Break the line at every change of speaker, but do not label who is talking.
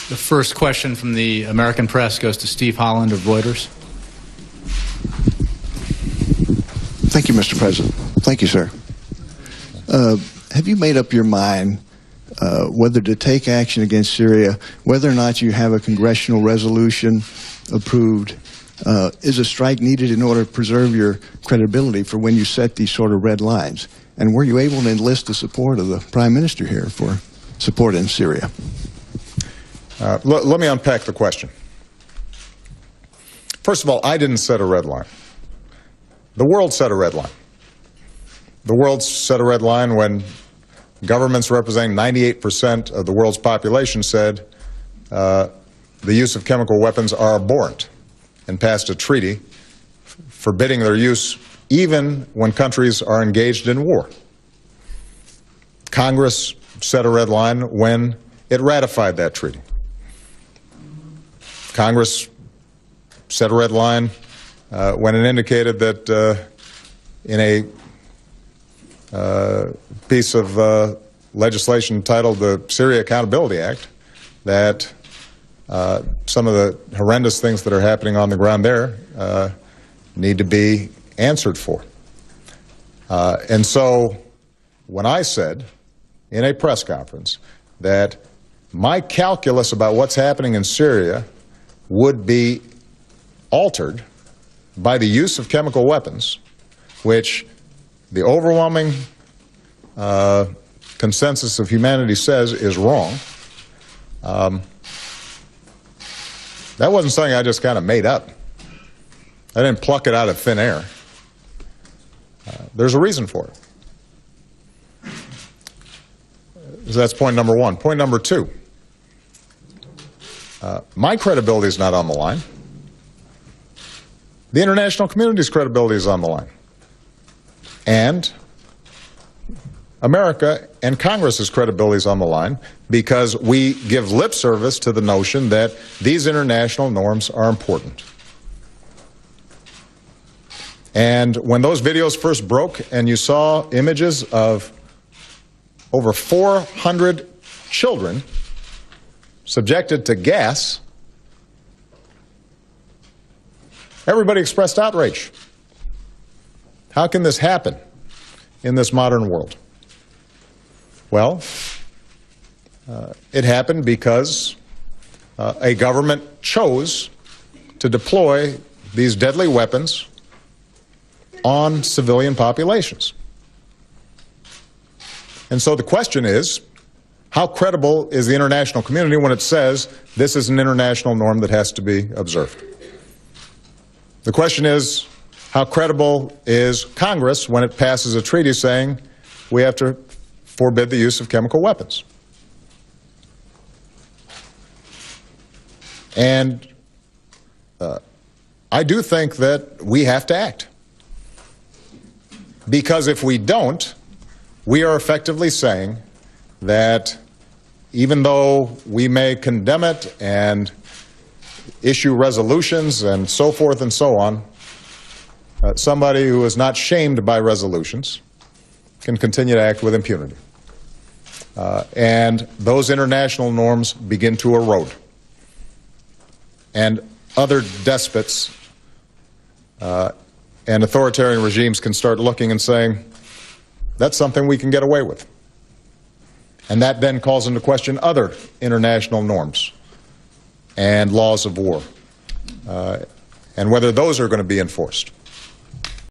The first question from the American press goes to Steve Holland of Reuters.
Thank you, Mr. President. Thank you, sir. Have you made up your mind whether to take action against Syria, whether or not you have a congressional resolution approved? Is a strike needed in order to preserve your credibility for when you set these sort of red lines? And were you able to enlist the support of the Prime Minister here for support in Syria?
Let me unpack the question. First of all, I didn't set a red line. The world set a red line. The world set a red line when governments representing 98% of the world's population said the use of chemical weapons are abhorrent and passed a treaty forbidding their use even when countries are engaged in war. Congress set a red line when it ratified that treaty. Congress set a red line when it indicated that in a piece of legislation titled the Syria Accountability Act that some of the horrendous things that are happening on the ground there need to be answered for. And so when I said in a press conference that my calculus about what's happening in Syria would be altered by the use of chemical weapons, which the overwhelming consensus of humanity says is wrong, that wasn't something I just kind of made up. I didn't pluck it out of thin air. There's a reason for it. So that's point number one. Point number two, my credibility is not on the line. The international community's credibility is on the line. And America and Congress's credibility is on the line because we give lip service to the notion that these international norms are important. And when those videos first broke and you saw images of over 400 children subjected to gas, everybody expressed outrage. How can this happen in this modern world? Well, it happened because a government chose to deploy these deadly weapons on civilian populations. And so the question is, how credible is the international community when it says this is an international norm that has to be observed? The question is, how credible is Congress when it passes a treaty saying we have to forbid the use of chemical weapons? And I do think that we have to act. Because if we don't, we are effectively saying that even though we may condemn it and issue resolutions and so forth and so on, somebody who is not shamed by resolutions can continue to act with impunity. And those international norms begin to erode. And other despots and authoritarian regimes can start looking and saying, that's something we can get away with. And that then calls into question other international norms and laws of war, and whether those are going to be enforced.